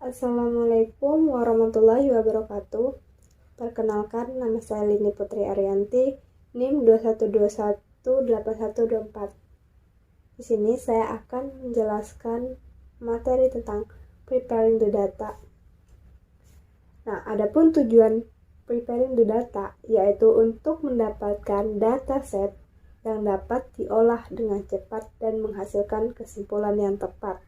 Assalamualaikum warahmatullahi wabarakatuh. Perkenalkan, nama saya Lini Putri Arianti, NIM 21218124. Di sini saya akan menjelaskan materi tentang preparing the data. Nah, adapun tujuan preparing the data yaitu untuk mendapatkan dataset yang dapat diolah dengan cepat dan menghasilkan kesimpulan yang tepat.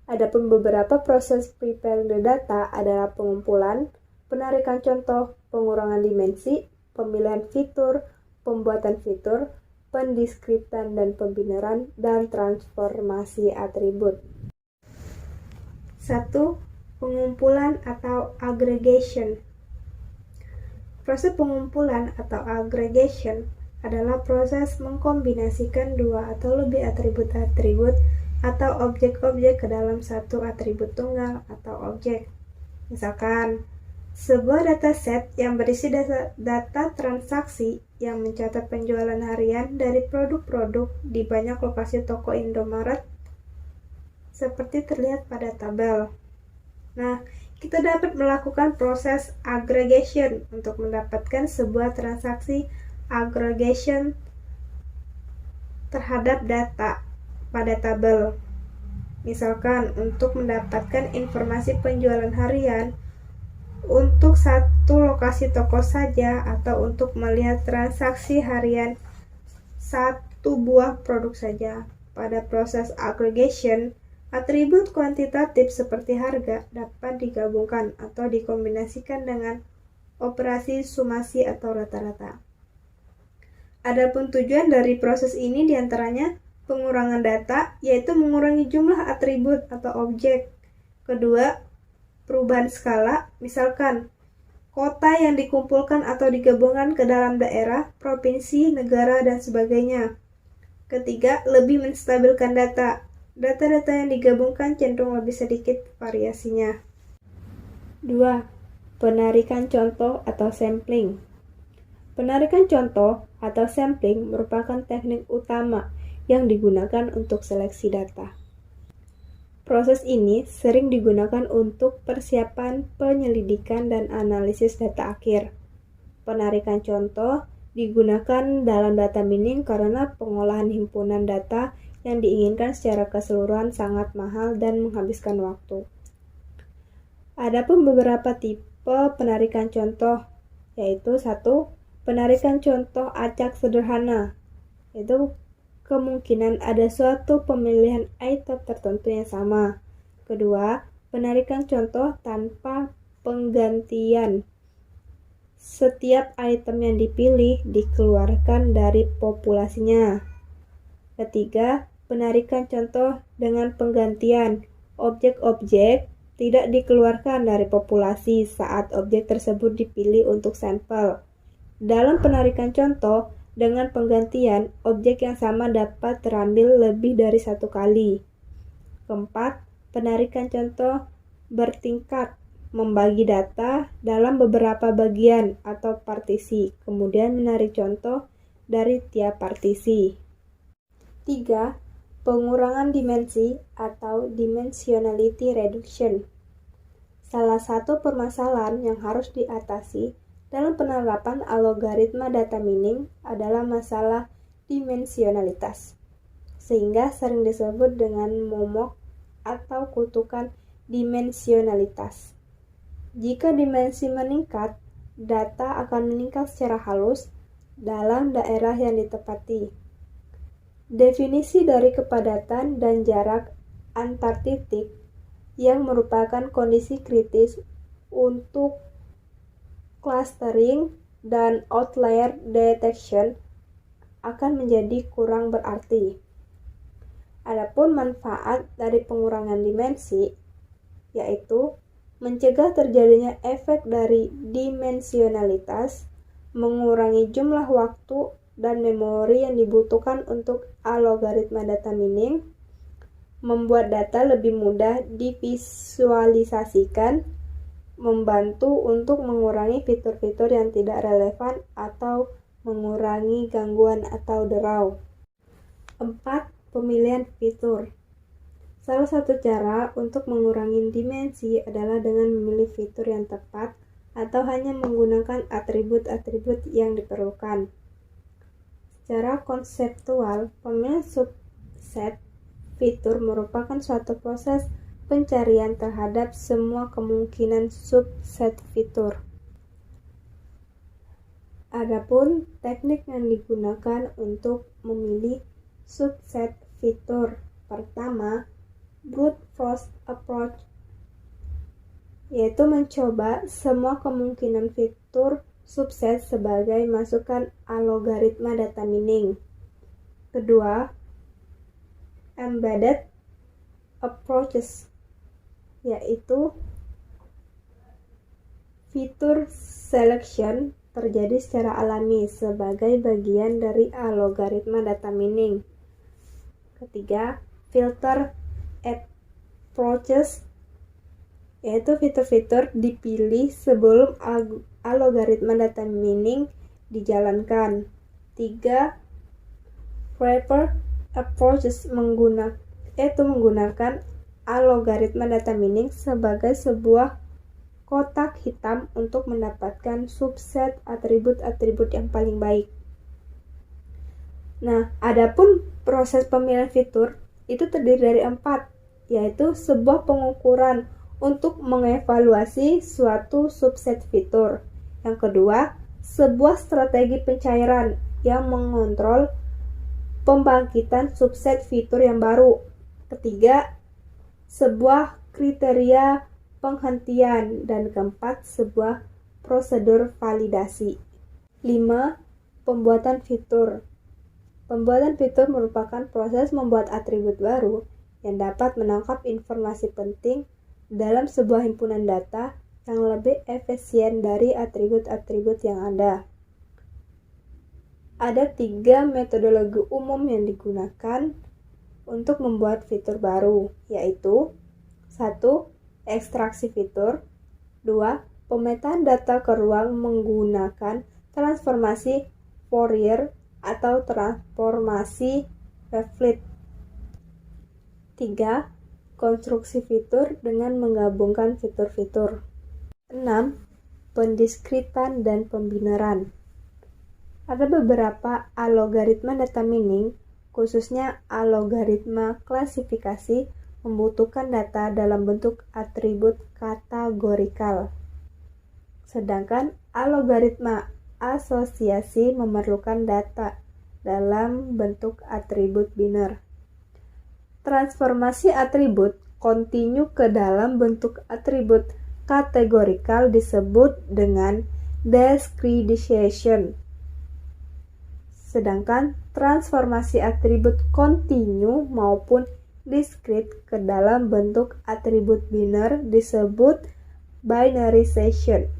Adapun beberapa proses preparing the data adalah pengumpulan, penarikan contoh, pengurangan dimensi, pemilihan fitur, pembuatan fitur, pendeskriptan dan pembenaran, dan transformasi atribut. 1. Pengumpulan atau aggregation. Proses pengumpulan atau aggregation adalah proses mengkombinasikan dua atau lebih atribut-atribut atau objek-objek ke dalam satu atribut tunggal atau objek. Misalkan, sebuah dataset yang berisi data transaksi yang mencatat penjualan harian dari produk-produk di banyak lokasi toko Indomaret seperti terlihat pada tabel. Nah, kita dapat melakukan proses aggregation untuk mendapatkan sebuah transaksi aggregation terhadap data pada tabel. Misalkan untuk mendapatkan informasi penjualan harian untuk satu lokasi toko saja atau untuk melihat transaksi harian satu buah produk saja. Pada proses aggregation, atribut kuantitatif seperti harga dapat digabungkan atau dikombinasikan dengan operasi sumasi atau rata-rata. Adapun tujuan dari proses ini diantaranya pengurangan data, yaitu mengurangi jumlah atribut atau objek. Kedua, perubahan skala, misalkan kota yang dikumpulkan atau digabungkan ke dalam daerah, provinsi, negara, dan sebagainya. Ketiga, lebih menstabilkan data. Data-data yang digabungkan cenderung lebih sedikit variasinya. 2. Penarikan contoh atau sampling. Penarikan contoh atau sampling merupakan teknik utama yang digunakan untuk seleksi data. Proses ini sering digunakan untuk persiapan penyelidikan dan analisis data akhir. Penarikan contoh digunakan dalam data mining karena pengolahan himpunan data yang diinginkan secara keseluruhan sangat mahal dan menghabiskan waktu. Adapun beberapa tipe penarikan contoh, yaitu 1. Penarikan contoh acak sederhana, yaitu kemungkinan ada suatu pemilihan item tertentu yang sama. Kedua, penarikan contoh tanpa penggantian. Setiap item yang dipilih dikeluarkan dari populasinya. Ketiga, penarikan contoh dengan penggantian. Objek-objek tidak dikeluarkan dari populasi saat objek tersebut dipilih untuk sampel. Dalam penarikan contoh dengan penggantian, objek yang sama dapat terambil lebih dari satu kali. Keempat, penarikan contoh bertingkat, membagi data dalam beberapa bagian atau partisi, kemudian menarik contoh dari tiap partisi. 3. Pengurangan dimensi atau dimensionality reduction. Salah satu permasalahan yang harus diatasi dalam penerapan algoritma data mining adalah masalah dimensionalitas, sehingga sering disebut dengan momok atau kutukan dimensionalitas. Jika dimensi meningkat, data akan meningkat secara halus dalam daerah yang ditepati. Definisi dari kepadatan dan jarak antar titik yang merupakan kondisi kritis untuk clustering dan outlier detection akan menjadi kurang berarti. Adapun manfaat dari pengurangan dimensi yaitu mencegah terjadinya efek dari dimensionalitas, mengurangi jumlah waktu dan memori yang dibutuhkan untuk algoritma data mining, membuat data lebih mudah divisualisasikan, membantu untuk mengurangi fitur-fitur yang tidak relevan atau mengurangi gangguan atau derau. 4. Pemilihan fitur. Salah satu cara untuk mengurangi dimensi adalah dengan memilih fitur yang tepat atau hanya menggunakan atribut-atribut yang diperlukan. Secara konseptual, pemilihan subset fitur merupakan suatu proses pencarian terhadap semua kemungkinan subset fitur. Adapun teknik yang digunakan untuk memilih subset fitur, pertama, brute force approach, yaitu mencoba semua kemungkinan fitur subset sebagai masukan algoritma data mining. Kedua, embedded approaches, yaitu fitur selection terjadi secara alami sebagai bagian dari algoritma data mining. Ketiga, filter approaches, yaitu fitur-fitur dipilih sebelum algoritma data mining dijalankan. 3. Wrapper approaches menggunakan algoritma data mining sebagai sebuah kotak hitam untuk mendapatkan subset atribut-atribut yang paling baik. Nah, adapun proses pemilihan fitur itu terdiri dari 4, yaitu sebuah pengukuran untuk mengevaluasi suatu subset fitur. Yang kedua, sebuah strategi pencairan yang mengontrol pembangkitan subset fitur yang baru. Ketiga, sebuah kriteria penghentian, dan keempat, sebuah prosedur validasi. 5. Pembuatan fitur. Pembuatan fitur merupakan proses membuat atribut baru yang dapat menangkap informasi penting dalam sebuah himpunan data yang lebih efisien dari atribut-atribut yang ada. Ada 3 metodologi umum yang digunakan untuk membuat fitur baru, yaitu 1. Ekstraksi fitur. 2. Pemetaan data ke ruang menggunakan transformasi Fourier atau transformasi Waveflit. 3. Konstruksi fitur dengan menggabungkan fitur-fitur. 6. Pendiskritan dan pembineran. Ada beberapa algoritma data mining, khususnya algoritma klasifikasi, membutuhkan data dalam bentuk atribut kategorikal. Sedangkan algoritma asosiasi memerlukan data dalam bentuk atribut biner. Transformasi atribut kontinu ke dalam bentuk atribut kategorikal disebut dengan discretization. Sedangkan transformasi atribut kontinu maupun discrete ke dalam bentuk atribut biner disebut binarization.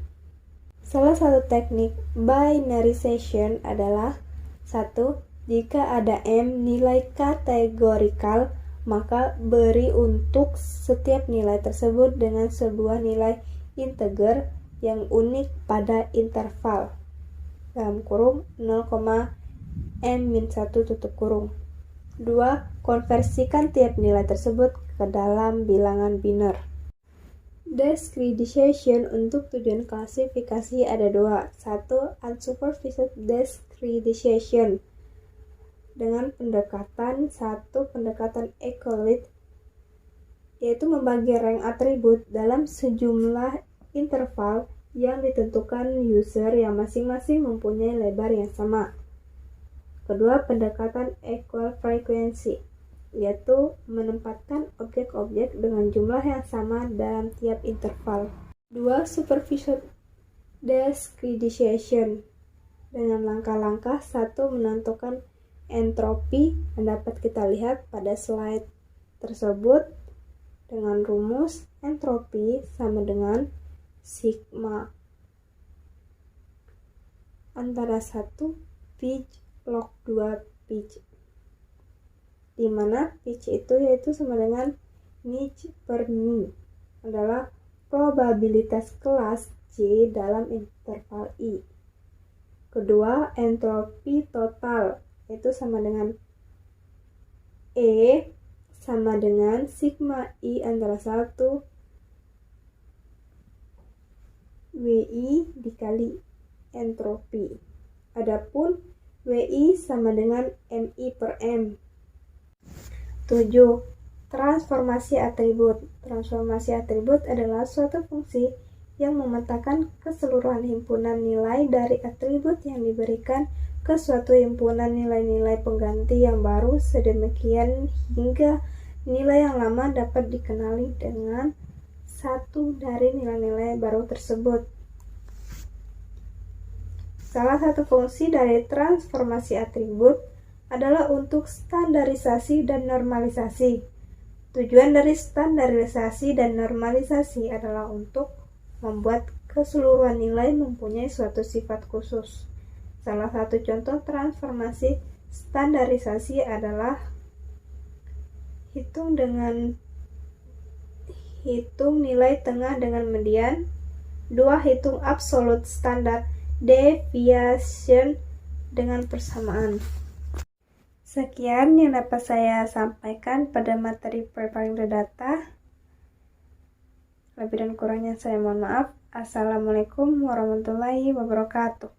Salah satu teknik binarization adalah 1. Jika ada M nilai kategorikal, maka beri untuk setiap nilai tersebut dengan sebuah nilai integer yang unik pada interval dalam kurung 0,m-1 tutup kurung. 2. Konversikan tiap nilai tersebut ke dalam bilangan biner. Discretization untuk tujuan klasifikasi ada 2. 1. Unsupervised discretization dengan pendekatan Euclid, yaitu membagi rank atribut dalam sejumlah interval yang ditentukan user yang masing-masing mempunyai lebar yang sama. Kedua, pendekatan equal frequency, yaitu menempatkan objek-objek dengan jumlah yang sama dalam tiap interval. 2. Supervised discretization dengan langkah-langkah. 1. Menentukan entropi yang dapat kita lihat pada slide tersebut dengan rumus entropi sama dengan sigma antara 1 pitch log 2 pitch, di mana pitch itu yaitu sama dengan nich per ni adalah probabilitas kelas C dalam interval I. Kedua, entropi total itu sama dengan E sama dengan sigma I antara 1 WI dikali entropi. Adapun WI sama dengan MI per M. 7. Transformasi atribut. Transformasi atribut adalah suatu fungsi yang memetakan keseluruhan himpunan nilai dari atribut yang diberikan ke suatu himpunan nilai-nilai pengganti yang baru sedemikian hingga nilai yang lama dapat dikenali dengan satu dari nilai-nilai baru tersebut. Salah satu fungsi dari transformasi atribut adalah untuk standarisasi dan normalisasi. Tujuan dari standarisasi dan normalisasi adalah untuk membuat keseluruhan nilai mempunyai suatu sifat khusus. Salah satu contoh transformasi standarisasi adalah hitung nilai tengah dengan median. 2. Hitung absolute standard deviation dengan persamaan. Sekian yang dapat saya sampaikan pada materi preparing the data. Lebih dan kurangnya saya mohon maaf. Assalamualaikum warahmatullahi wabarakatuh.